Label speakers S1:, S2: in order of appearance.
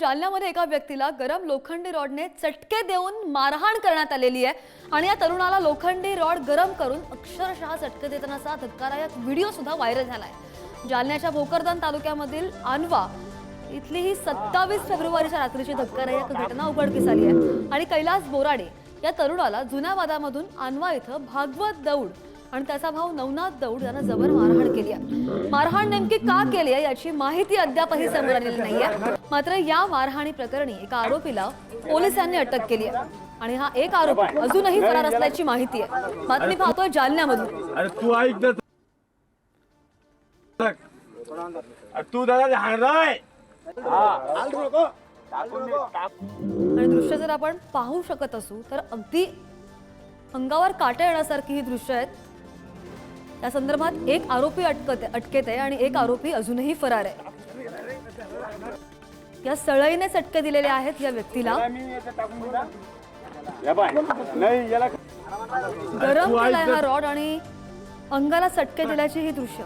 S1: जालन्यामध्ये एका व्यक्तीला गरम लोखंडी रॉडने चटके देऊन मारहाण करण्यात आलेली आहे आणि या तरुणाला लोखंडी रॉड गरम करून अक्षरशः चटके देतानाचा धक्कादायक व्हिडिओ सुद्धा व्हायरल झालाय। जालन्याच्या भोकरदन तालुक्यामधील आणवा इथली ही 27 फेब्रुवारीच्या रात्रीची धक्कादायक घटना उघडकीस आली आहे आणि कैलास बोराडे या तरुणाला जुन्या वादामधून आणवा इथं भागवत दौड आणि त्याचा भाऊ नवनाथ दौड यांना जबर मारहाण केली आहे। मारहाण नेमकी का केली आहे याची माहिती अद्यापही समोर आलेली नाहीये। मात्र या मारहाणी प्रकरणी एका आरोपीला पोलिसांनी अटक केली आहे आणि हा एक आरोपी अजूनही फरार असल्याची माहिती आहे। बातमी पाहतोय जालन्यामधून।
S2: अरे तू ऐक तू दादा हाणराय
S1: आणि दृश्य जर आपण पाहू शकत असू तर अगदी अंगावर काटे येण्यासारखी ही दृश्य आहेत। या संदर्भात एक आरोपी अटकेत आहे आणि एक आरोपी अजूनही फरार आहे। या सळईने चटके दिलेले आहेत या व्यक्तीला। गरम केलाय हा रॉड आणि अंगाला चटके दिल्याची ही दृश्य।